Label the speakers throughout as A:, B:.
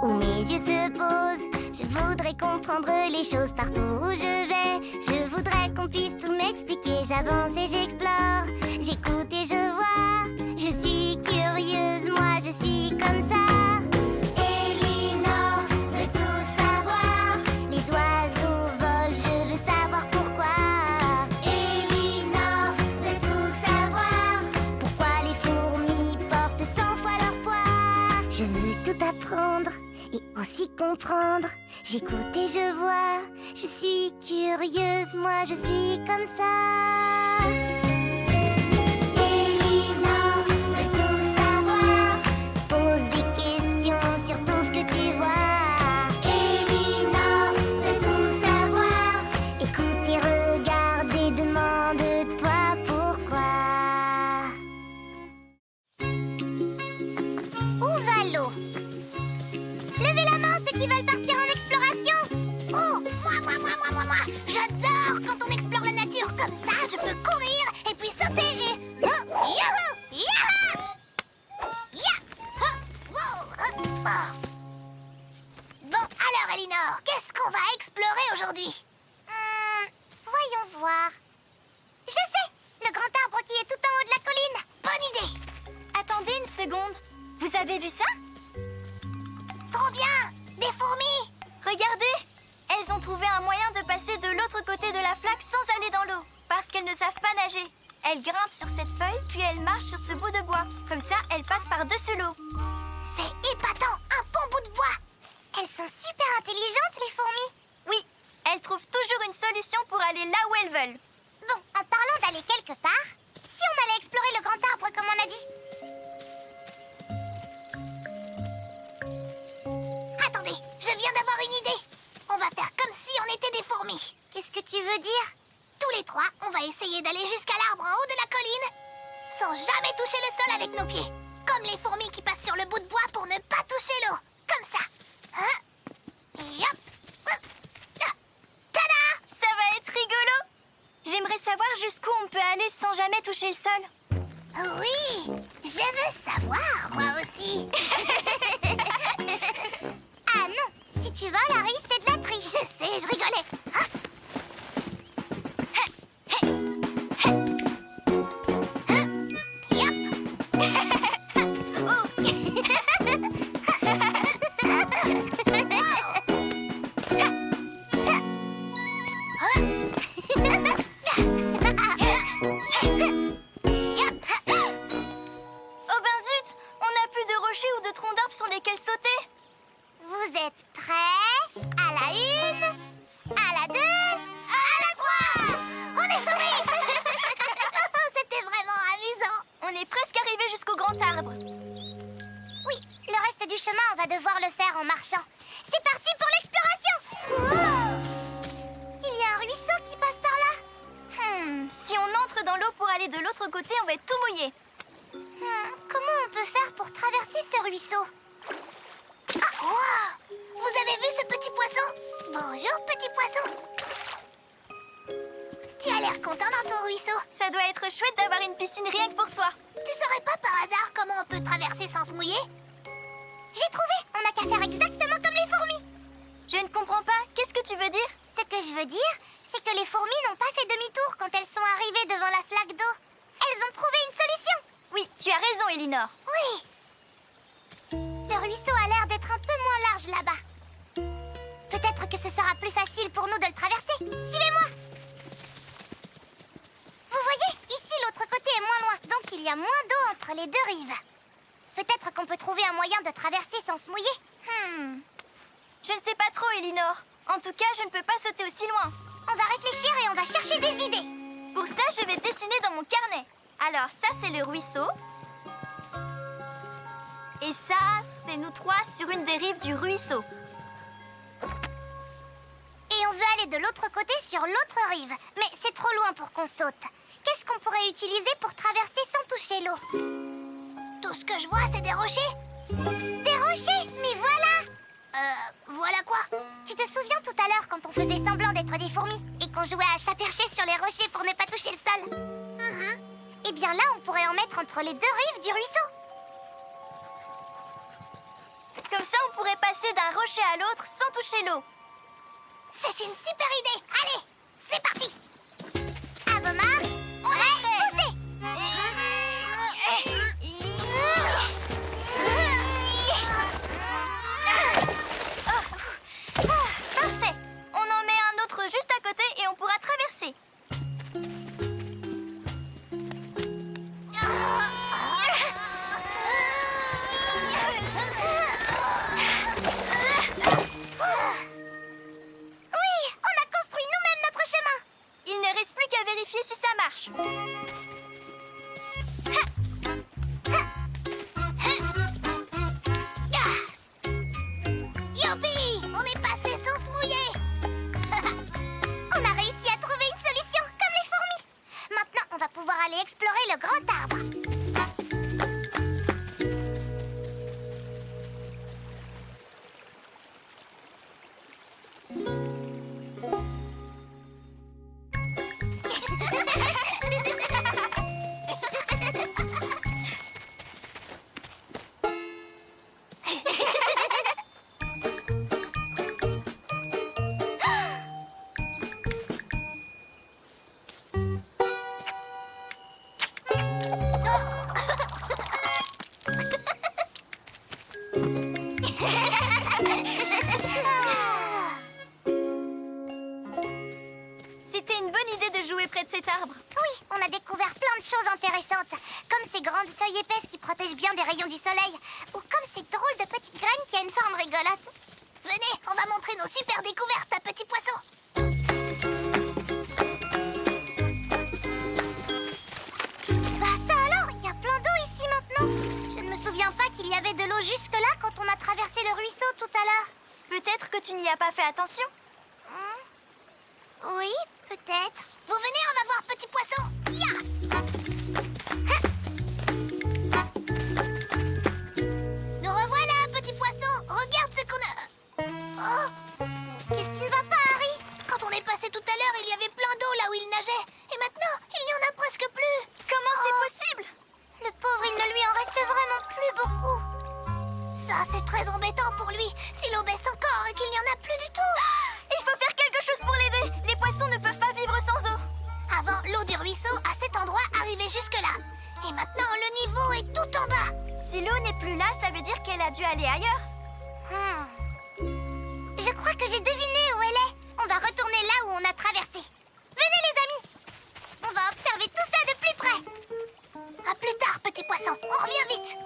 A: où mes yeux se posent. Je voudrais comprendre les choses partout où je vais. Je voudrais qu'on puisse tout m'expliquer. J'avance et j'explore, j'écoute et je vois. Je suis curieuse, moi je suis comme ça. Elinor veut tout savoir. Les oiseaux volent, je veux savoir pourquoi. Elinor veut tout savoir. Pourquoi les fourmis portent 100 fois leur poids. Je veux tout apprendre et aussi comprendre. J'écoute et je vois. Je suis curieuse, moi je suis comme ça. Elinor veut tout savoir. Pose des questions sur tout ce que tu vois. Elinor veut tout savoir. Écoute et regarde et demande-toi pourquoi. Où va l'eau? Levez la main ceux qui veulent partir en exploration. Oh, moi. J'adore quand on explore la nature comme ça. Je peux courir et puis sauter et... Oh, yahoo! Yaha! Ya! Oh, wow! Oh. Bon, alors Elinor, qu'est-ce qu'on va explorer aujourd'hui? Voyons voir. Je sais! Le grand arbre qui est tout en haut de la colline. Bonne idée!
B: Attendez une seconde. Vous avez vu ça?
A: Trop bien! Des fourmis!
B: Regardez! Elles ont trouvé un moyen de passer de l'autre côté de la flaque sans aller dans l'eau. Parce qu'elles ne savent pas nager. Elles grimpent sur cette feuille, puis elles marchent sur ce bout de bois. Comme ça, elles passent par-dessus l'eau.
A: C'est épatant! Un bon bout de bois! Elles sont super intelligentes, les fourmis!
B: Oui, elles trouvent toujours une solution pour aller là où elles veulent.
A: Bon, en parlant d'aller quelque part, si on allait explorer le grand arbre comme on a dit. Attendez, je viens d'avoir une idée. On va faire comme si on était des fourmis. Qu'est-ce que tu veux dire? Tous les trois, on va essayer d'aller jusqu'à l'arbre en haut de la colline sans jamais toucher le sol avec nos pieds. Comme les fourmis qui passent sur le bout de bois pour ne pas toucher l'eau. Comme ça. Hein? Et hop. Tada!
B: Ça va être rigolo! J'aimerais savoir jusqu'où on peut aller sans jamais toucher le sol.
A: Oui, je veux savoir, moi aussi. Ah non, si tu voles, Harry, c'est de la triche. Je sais, je rigolais. Ah.
B: Oh ben zut! On n'a plus de rochers ou de troncs d'arbres sur lesquels sauter.
A: Vous êtes prêts? À la 1, à la 2, à la 3. On est sauvés. C'était vraiment amusant.
B: On est presque arrivé jusqu'au grand arbre.
A: Oui, le reste du chemin, on va devoir le faire en marchant. C'est parti pour l'exploration. Il y a un ruisseau qui passe par là.
B: Si on entre dans l'eau pour aller de l'autre côté, on va être tout mouillé.
A: Comment on peut faire pour traverser ce ruisseau? Ah, wow! Vous avez vu ce petit poisson? Bonjour, petit poisson. Tu as l'air content dans ton ruisseau.
B: Ça doit être chouette d'avoir une piscine rien que pour toi.
A: Tu saurais pas par hasard comment on peut traverser sans se mouiller? J'ai trouvé! On n'a qu'à faire exactement comme les fourmis.
B: Je ne comprends pas. Qu'est-ce que tu veux dire?
A: Ce que je veux dire, c'est que les fourmis n'ont pas fait demi-tour quand elles sont arrivées devant la flaque d'eau. Elles ont trouvé une solution.
B: Oui, tu as raison, Elinor.
A: Oui. Le ruisseau a l'air d'être un peu moins large là-bas. Peut-être que ce sera plus facile pour nous de le traverser. Suivez-moi. Vous voyez, ici l'autre côté est moins loin, donc il y a moins d'eau entre les deux rives. Peut-être qu'on peut trouver un moyen de traverser sans se mouiller.
B: Je ne sais pas trop, Elinor. En tout cas, je ne peux pas sauter aussi loin.
A: On va réfléchir et on va chercher des idées.
B: Pour ça, je vais dessiner dans mon carnet. Alors, ça, c'est le ruisseau. Et ça, c'est nous trois sur une des rives du ruisseau.
A: Et on veut aller de l'autre côté sur l'autre rive. Mais c'est trop loin pour qu'on saute. Qu'est-ce qu'on pourrait utiliser pour traverser sans toucher l'eau? Tout ce que je vois, c'est des rochers. Des rochers? Mais voilà! Voilà quoi? Tu te souviens tout à l'heure quand on faisait semblant d'être des fourmis et qu'on jouait à chat perché sur les rochers pour ne pas toucher le sol? Eh bien là, on pourrait en mettre entre les deux rives du ruisseau.
B: Comme ça, on pourrait passer d'un rocher à l'autre sans toucher l'eau.
A: C'est une super idée. Allez, c'est parti. À vos marques,
B: Prêt.
A: poussez.
B: Parfait. On en met un autre juste à côté et on pourra traverser.
A: Oui, on a construit nous-mêmes notre chemin.
B: Il ne reste plus qu'à vérifier si ça marche.
A: Youpi, on est passé sans se mouiller. On a réussi à trouver une solution, comme les fourmis. Maintenant, on va pouvoir aller explorer le grand arbre.
B: C'était une bonne idée de jouer près de cet arbre.
A: Oui, on a découvert plein de choses intéressantes, comme ces grandes feuilles épaisses qui protègent bien des rayons du soleil, ou comme cette drôle de petite graine qui a une forme rigolote. Venez, on va montrer nos super découvertes à petits poissons. Bah ça alors, il y a plein d'eau ici maintenant. Je ne me souviens pas qu'il y avait de l'eau jusque-là quand on a traversé le ruisseau tout à l'heure.
B: Peut-être que tu n'y as pas fait attention.
A: Oui, peut-être. Vous venez, on va voir petit poisson. Ya! Nous revoilà, petit poisson. Regarde ce qu'on a. Oh! Qu'est-ce qui ne va pas, Harry? Quand on est passé tout à l'heure, il y avait plein d'eau là où il nageait. Et maintenant, il n'y en a presque plus.
B: Comment c'est possible?
A: Le pauvre, il ne lui en reste vraiment plus beaucoup. Ça, c'est très embêtant pour lui. Si l'eau baisse encore et qu'il n'y en a plus du tout.
B: Il faut faire quelque chose pour l'aider. Les poissons ne peuvent pas vivre sans eau.
A: Avant, l'eau du ruisseau, à cet endroit, arrivait jusque-là. Et maintenant, le niveau est tout en bas.
B: Si l'eau n'est plus là, ça veut dire qu'elle a dû aller ailleurs.
A: Je crois que j'ai deviné où elle est. On va retourner là où on a traversé. Venez, les amis. On va observer tout ça de plus près. À plus tard, petit poisson. On revient vite.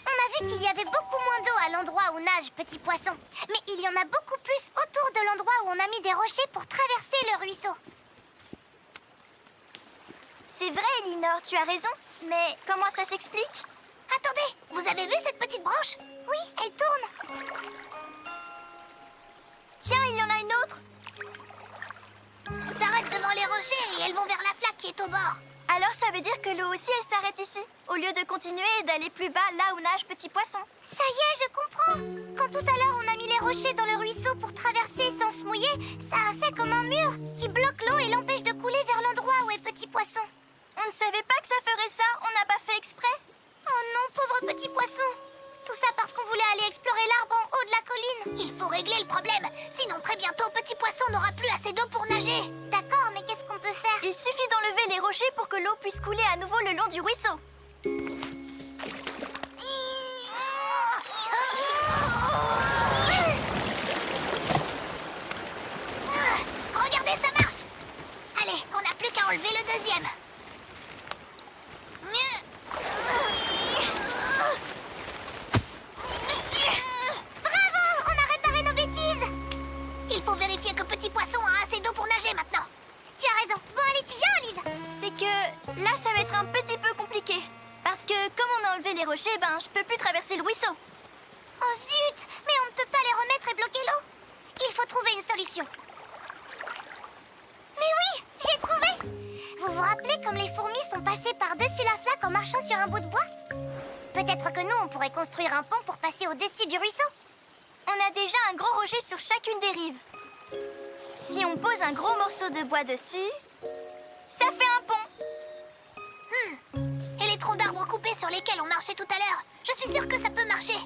A: On a vu qu'il y avait beaucoup moins d'eau à l'endroit où nage petit poisson. Mais il y en a beaucoup plus autour de l'endroit où on a mis des rochers pour traverser le ruisseau.
B: C'est vrai, Elinor, tu as raison. Mais comment ça s'explique?
A: Attendez, vous avez vu cette petite branche? Oui, elle tourne.
B: Tiens, il y en a une autre.
A: Elles s'arrêtent devant les rochers et elles vont vers la flaque qui est au bord.
B: Alors ça veut dire que l'eau aussi, elle s'arrête ici, au lieu de continuer et d'aller plus bas là où nage petit poisson.
A: Ça y est, je comprends. Quand tout à l'heure on a mis les rochers dans le ruisseau pour traverser sans se mouiller, ça a fait comme un mur qui bloque l'eau et l'empêche de couler vers l'endroit où est petit poisson.
B: On ne savait pas que ça ferait ça, on n'a pas fait exprès.
A: Oh non, pauvre petit poisson. Tout ça parce qu'on voulait aller explorer l'arbre en haut de la colline. Il faut régler le problème, sinon très bientôt petit poisson n'aura plus assez d'eau pour nager. D'accord, mais qu'est-ce qu'on peut faire?
B: Il suffit d'enlever les rochers pour que l'eau puisse couler à nouveau le long du ruisseau.
A: Regardez, ça marche. Allez, on n'a plus qu'à enlever le deuxième. Bravo, on a réparé nos bêtises. Il faut vérifier que petit poisson a assez d'eau pour nager maintenant. Tu as raison. Bon, allez, tu viens, Olive?
B: C'est que là, ça va être un petit peu compliqué. Parce que comme on a enlevé les rochers, ben je peux plus traverser le ruisseau.
A: Oh zut! Mais on ne peut pas les remettre et bloquer l'eau. Il faut trouver une solution. Mais oui, j'ai trouvé! Vous vous rappelez comme les fourmis sont passées par-dessus la flaque en marchant sur un bout de bois? Peut-être que nous, on pourrait construire un pont pour passer au-dessus du ruisseau.
B: On a déjà un gros rocher sur chacune des rives. Si on pose un gros morceau de bois dessus, ça fait un pont.
A: Et les troncs d'arbres coupés sur lesquels on marchait tout à l'heure? Je suis sûre que ça peut marcher.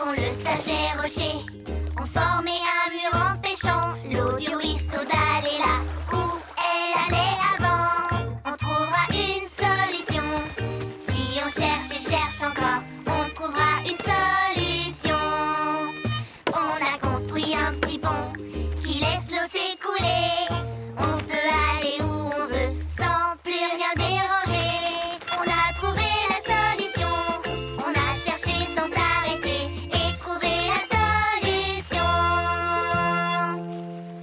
A: font le sage les rochers ont formé un mur empêchant l'eau du ruisseau d'aller là où elle allait avant. On trouvera une solution. Si on cherche et cherche encore, on trouvera une solution. On a construit un petit pont qui laisse l'eau s'écouler. On peut aller où on veut sans plus rien déranger. On a trouvé la solution. On a cherché sans s'arrêter et trouvé la solution.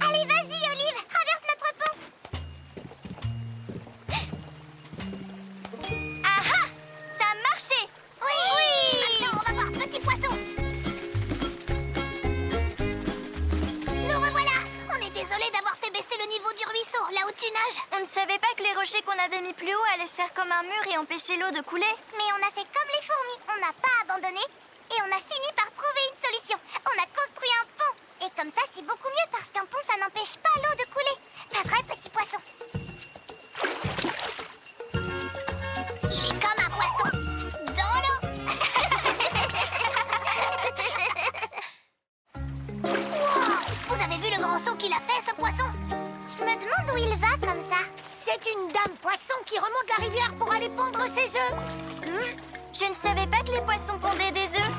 A: Allez, vas-y, Olive, traverse notre pont.
B: Ah ah! Ça a marché!
A: Oui. Maintenant, on va voir Petit Poisson. Nous revoilà. On est désolé d'avoir fait baisser le niveau du ruisseau, là où tu nages.
B: On ne savait pas que les rochers qu'on avait mis plus haut allaient faire comme un mur et empêcher l'eau de couler.
A: Mais on a fait comme les fourmis, on n'a pas abandonné et on a fini par trouver une solution. On a construit un pont. Et comme ça, c'est beaucoup mieux parce qu'un pont, ça n'empêche pas l'eau de couler. Pas vrai, Petit Poisson? Il est comme un poisson dans l'eau. Wow, vous avez vu le grand saut qu'il a fait, ce poisson? Je me demande où il va comme ça.
C: C'est une dame poisson qui remonte la rivière pour aller pondre ses œufs.
B: Je ne savais pas que les poissons pondaient des œufs.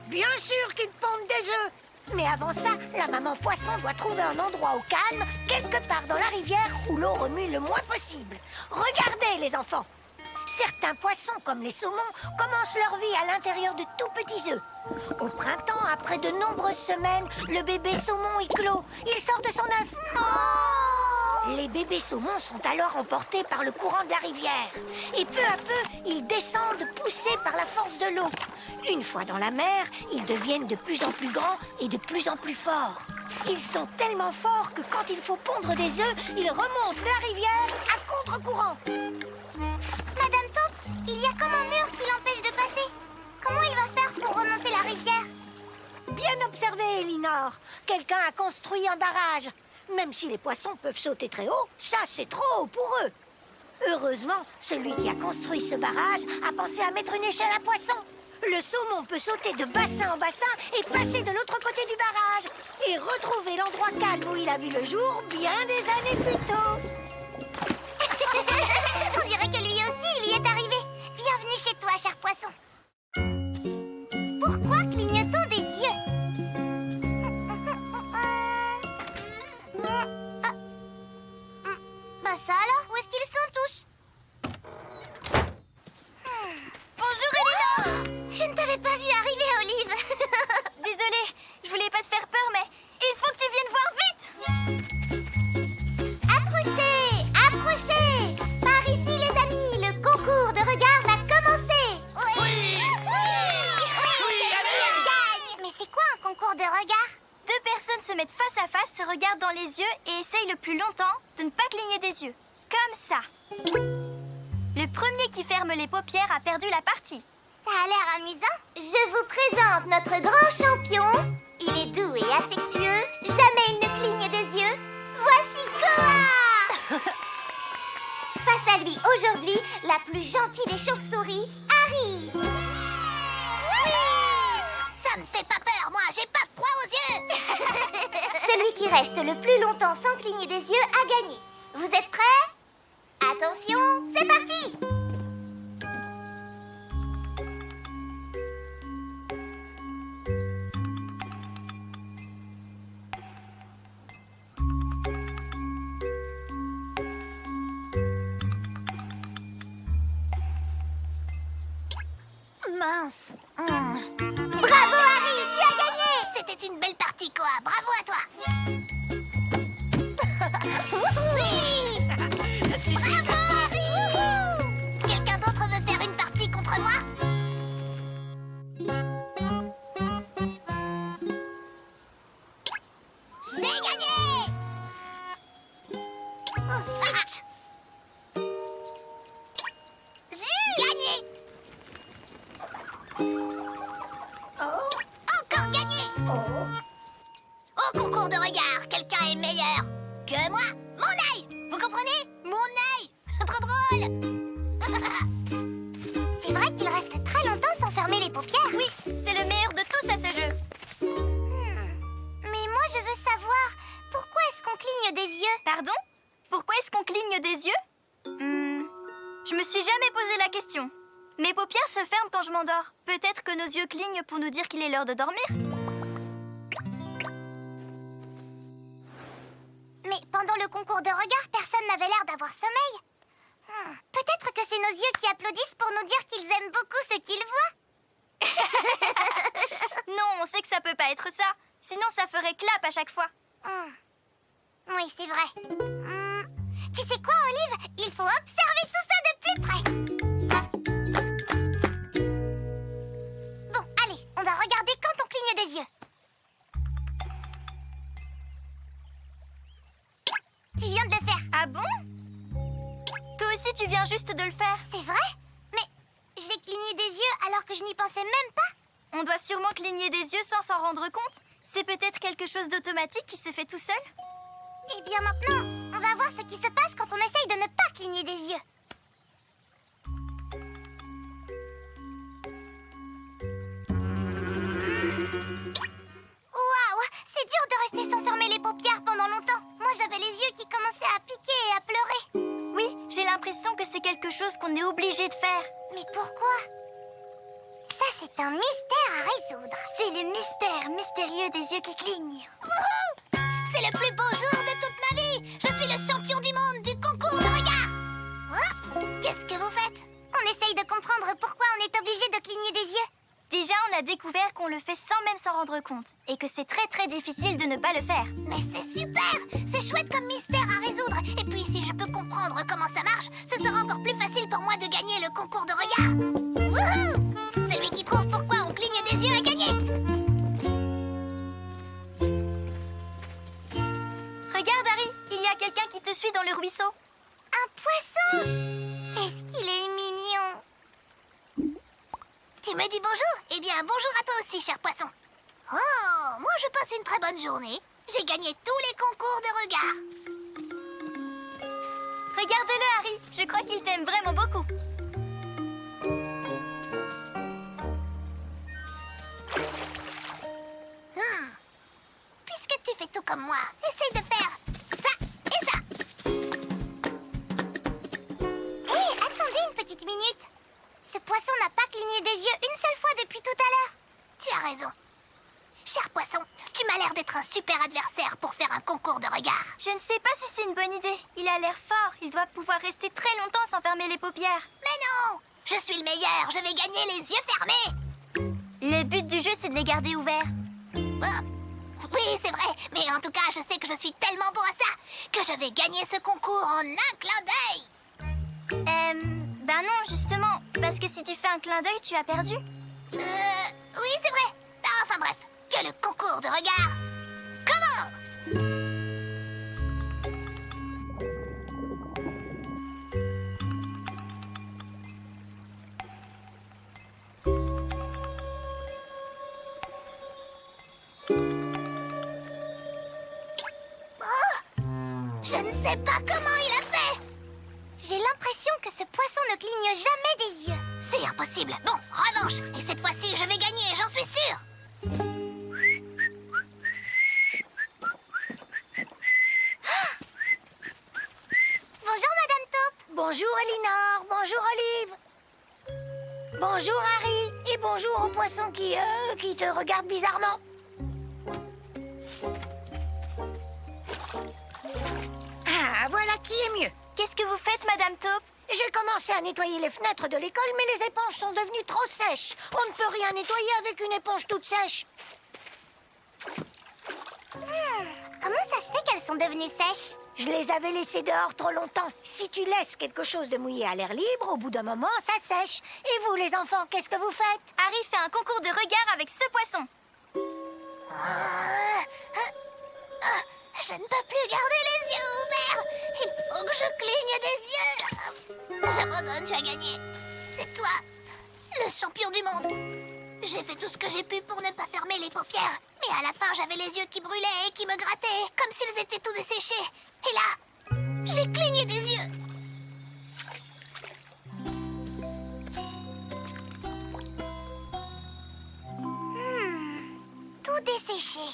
C: Bien sûr qu'ils pondent des œufs. Mais avant ça, la maman poisson doit trouver un endroit au calme, quelque part dans la rivière où l'eau remue le moins possible. Regardez, les enfants. Certains poissons, comme les saumons, commencent leur vie à l'intérieur de tout petits œufs. Au printemps, après de nombreuses semaines, le bébé saumon éclot. Il sort de son œuf. Les bébés saumons sont alors emportés par le courant de la rivière. Et peu à peu, ils descendent poussés par la force de l'eau. Une fois dans la mer, ils deviennent de plus en plus grands et de plus en plus forts. Ils sont tellement forts que quand il faut pondre des œufs, ils remontent la rivière à contre-courant.
A: Madame Taupe, il y a comme un mur qui l'empêche de passer. Comment il va faire pour remonter la rivière?
C: Bien observé, Elinor. Quelqu'un a construit un barrage. Même si les poissons peuvent sauter très haut, ça c'est trop haut pour eux. Heureusement, celui qui a construit ce barrage a pensé à mettre une échelle à poissons. Le saumon peut sauter de bassin en bassin et passer de l'autre côté du barrage et retrouver l'endroit calme où il a vu le jour bien des années plus tôt.
A: On dirait que lui aussi, il y est arrivé. Bienvenue chez toi, cher poisson. Pourquoi cligne-t-on des yeux? Bah ça alors, où est-ce qu'ils sont tous?
B: Bonjour, Elinor!
A: Je ne t'avais pas vu arriver, Olive.
B: Désolée, je voulais pas te faire peur, mais il faut que tu viennes voir vite!
A: Approchez, approchez. Par ici, les amis, le concours de regard va commencer. Oui, Olive gagne. Mais c'est quoi un concours de regard?
B: Deux personnes se mettent face à face, se regardent dans les yeux et essayent le plus longtemps de ne pas cligner des yeux. Comme ça. Le premier qui ferme les paupières a perdu la partie.
A: Ça a l'air amusant. Je vous présente notre grand champion. Il est doux et affectueux. Jamais il ne cligne des yeux. Voici Koa. Face à lui aujourd'hui, la plus gentille des chauves-souris, Harry. Oui. Ça me fait pas peur, moi, j'ai pas froid aux yeux. Celui qui reste le plus longtemps sans cligner des yeux a gagné. Vous êtes prêts? Attention, c'est parti.
C: Mince.
A: Bravo Harry, tu as gagné. C'était une belle partie, Koa. Bravo à toi. Oui. Bravo Harry. Quelqu'un d'autre veut faire une partie contre moi? J'ai gagné. Oh, zut. Gagné. Encore gagné. Au concours de regard, quelqu'un est meilleur que moi. Mon œil. Vous comprenez? Mon œil. Trop drôle. C'est vrai qu'il reste très longtemps sans fermer les paupières.
B: Oui, c'est le meilleur de tous à ce jeu.
A: Mais moi, je veux savoir pourquoi est-ce qu'on cligne des yeux?
B: Pardon? Pourquoi est-ce qu'on cligne des yeux? Je me suis jamais posé la question. Mes paupières se ferment quand je m'endors. Peut-être que nos yeux clignent pour nous dire qu'il est l'heure de dormir?
A: Mais pendant le concours de regard, personne n'avait l'air d'avoir sommeil. Peut-être que c'est nos yeux qui applaudissent pour nous dire qu'ils aiment beaucoup ce qu'ils voient.
B: Non, on sait que ça peut pas être ça. Sinon, ça ferait clap à chaque fois.
A: Oui, c'est vrai. Tu sais quoi, Olive? Il faut observer tout ça de plus près. Bon, allez, on va regarder quand on cligne des yeux. Tu viens de le faire.
B: Ah bon? Toi aussi, tu viens juste de le faire.
A: C'est vrai? Mais j'ai cligné des yeux alors que je n'y pensais même pas.
B: On doit sûrement cligner des yeux sans s'en rendre compte. C'est peut-être quelque chose d'automatique qui se fait tout seul.
A: Eh bien maintenant, on va voir ce qui se passe quand on essaye de ne pas cligner des yeux. Waouh, c'est dur de rester sans fermer les paupières pendant longtemps. Moi, j'avais les yeux qui commençaient à piquer et à pleurer.
B: Oui, j'ai l'impression que c'est quelque chose qu'on est obligé de faire.
A: Mais pourquoi? Ça, c'est un mystère à résoudre.
B: C'est le mystère mystérieux des yeux qui clignent.
A: Wouhou! C'est le plus beau jour de toute ma vie. Je suis le champion du monde du concours de regard. Hein? Qu'est-ce que vous faites? On essaye de comprendre pourquoi on est obligé de cligner des yeux.
B: Déjà, on a découvert qu'on le fait sans même s'en rendre compte. Et que c'est très très difficile de ne pas le faire.
A: Mais c'est super! C'est chouette comme mystère à résoudre. Et puis, si je peux comprendre comment ça marche, ce sera encore plus facile pour moi de gagner le concours de regard. Wouhou! Celui qui trouve pourquoi on cligne des yeux a gagné.
B: Regarde, Harry, il y a quelqu'un qui te suit dans le ruisseau.
A: Un poisson! Est-ce qu'il est mignon? Tu me dis bonjour? Eh bien, bonjour à toi aussi, cher poisson. Oh, moi je passe une très bonne journée. J'ai gagné tous les concours de regard.
B: Regarde-le, Harry, je crois qu'il t'aime vraiment beaucoup.
A: Puisque tu fais tout comme moi, essaye de faire ça et ça. Hé, attendez une petite minute. Ce poisson n'a pas cligné des yeux une seule fois depuis tout à l'heure. Tu as raison. Cher poisson, tu m'as l'air d'être un super adversaire pour faire un concours de regard.
B: Je ne sais pas si c'est une bonne idée. Il a l'air fort, il doit pouvoir rester très longtemps sans fermer les paupières.
A: Mais non! Je suis le meilleur, je vais gagner les yeux fermés.
B: Le but du jeu, c'est de les garder ouverts.
A: Oui, c'est vrai, mais en tout cas, je sais que je suis tellement bon à ça que je vais gagner ce concours en un clin d'œil.
B: Ben non, justement, parce que si tu fais un clin d'œil, tu as perdu.
A: Oui, c'est vrai. Enfin bref, que le concours de regard commence. Je ne sais pas comment il a fait. J'ai l'impression que ce poisson ne cligne jamais des yeux. C'est impossible. Bon, revanche. Et cette fois-ci, je vais gagner, j'en suis sûre. Bonjour, Madame Taupe.
C: Bonjour Elinor, bonjour Olive. Bonjour Harry et bonjour au poisson qui te regarde bizarrement. Ah, voilà qui est mieux.
B: Qu'est-ce que vous faites, Madame Taupe?
C: J'ai commencé à nettoyer les fenêtres de l'école, mais les éponges sont devenues trop sèches. On ne peut rien nettoyer avec une éponge toute sèche.
A: Comment ça se fait qu'elles sont devenues sèches?
C: Je les avais laissées dehors trop longtemps. Si tu laisses quelque chose de mouillé à l'air libre, au bout d'un moment, ça sèche. Et vous, les enfants, qu'est-ce que vous faites?
B: Harry fait un concours de regard avec ce poisson.
A: Je ne peux plus garder les yeux ouverts. Il faut que je cligne des yeux. J'abandonne, tu as gagné. C'est toi, le champion du monde. J'ai fait tout ce que j'ai pu pour ne pas fermer les paupières. Mais à la fin, j'avais les yeux qui brûlaient et qui me grattaient, comme s'ils étaient tout desséchés. Et là, j'ai cligné des yeux. tout dessécher.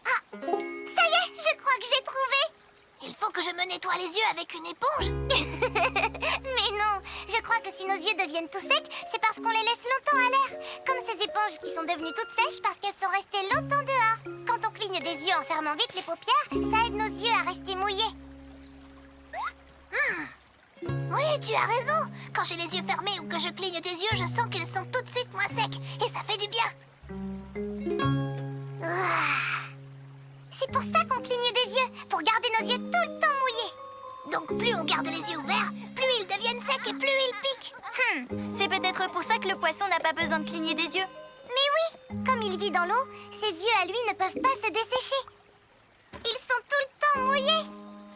A: Ah, ça y est, je crois que j'ai trouvé. Il faut que je me nettoie les yeux avec une éponge. Mais non, je crois que si nos yeux deviennent tout secs, c'est parce qu'on les laisse longtemps à l'air. Comme ces éponges qui sont devenues toutes sèches parce qu'elles sont restées longtemps dehors. Quand on cligne des yeux en fermant vite les paupières, ça aide nos yeux à rester mouillés. Oui, tu as raison. Quand j'ai les yeux fermés ou que je cligne des yeux, je sens qu'ils sont tout de suite moins secs. Et ça fait du bien. Ah. C'est pour ça qu'on cligne des yeux, pour garder nos yeux tout le temps mouillés. Donc plus on garde les yeux ouverts, plus ils deviennent secs et plus ils piquent.
B: C'est peut-être pour ça que le poisson n'a pas besoin de cligner des yeux.
A: Mais oui, comme il vit dans l'eau, ses yeux à lui ne peuvent pas se dessécher. Ils sont tout le temps mouillés.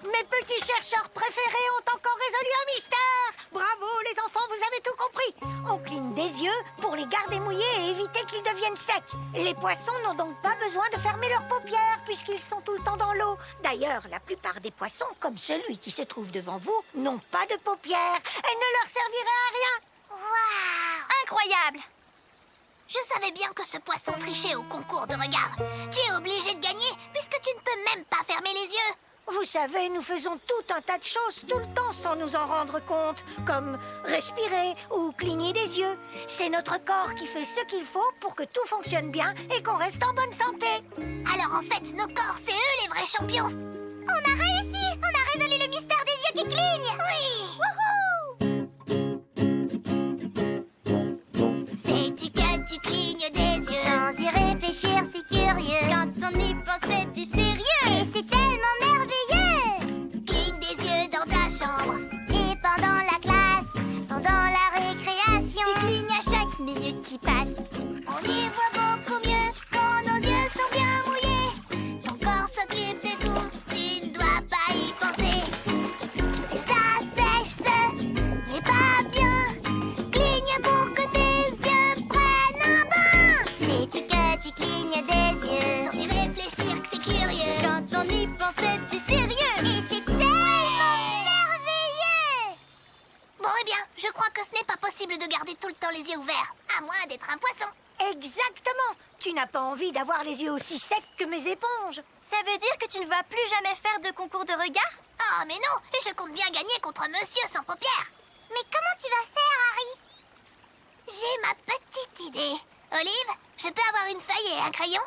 C: Mes petits chercheurs préférés ont encore résolu un mystère. Bravo les enfants, vous avez tout compris. On cligne des yeux pour les garder mouillés et éviter qu'ils deviennent secs. Les poissons n'ont donc pas besoin de fermer leurs paupières puisqu'ils sont tout le temps dans l'eau. D'ailleurs, la plupart des poissons, comme celui qui se trouve devant vous, n'ont pas de paupières. Elles ne leur serviraient à rien.
A: Waouh!
B: Incroyable!
A: Je savais bien que ce poisson trichait au concours de regard. Tu es obligé de gagner puisque tu ne peux même pas fermer les yeux.
C: Vous savez, nous faisons tout un tas de choses tout le temps sans nous en rendre compte, comme respirer ou cligner des yeux. C'est notre corps qui fait ce qu'il faut pour que tout fonctionne bien et qu'on reste en bonne santé.
A: Alors en fait, nos corps, c'est eux les vrais champions. On a réussi! On a résolu le mystère des yeux qui clignent! Oui! Sais-tu que tu clignes des yeux? Sans y réfléchir, c'est curieux.
B: Quand on y pense, c'est du sérieux.
A: Et c'est tellement merveilleux! Cligne des yeux dans ta chambre. Et pendant la classe, pendant la récréation.
B: Tu clignes à chaque minute qui passe.
A: On y voit beaucoup mieux quand nos yeux sont bien mouillés. Ton corps s'occupe de tout, tu ne dois pas y penser. Ça sèche, ce n'est pas bien. Cligne pour que tes yeux prennent un bain. Sais-tu que tu clignes des yeux sans y réfléchir que c'est curieux?
B: Quand on y pense, c'est du sérieux.
A: Et c'est tellement merveilleux! Bon, eh bien, je crois que ce n'est pas possible de garder tout le temps les yeux ouverts, à moins d'être un poisson.
C: Exactement. Tu n'as pas envie d'avoir les yeux aussi secs que mes éponges.
B: Ça veut dire que tu ne vas plus jamais faire de concours de regard?
A: Oh, mais non, et je compte bien gagner contre Monsieur sans paupières. Mais comment tu vas faire, Harry? J'ai ma petite idée. Olive, je peux avoir une feuille et un crayon?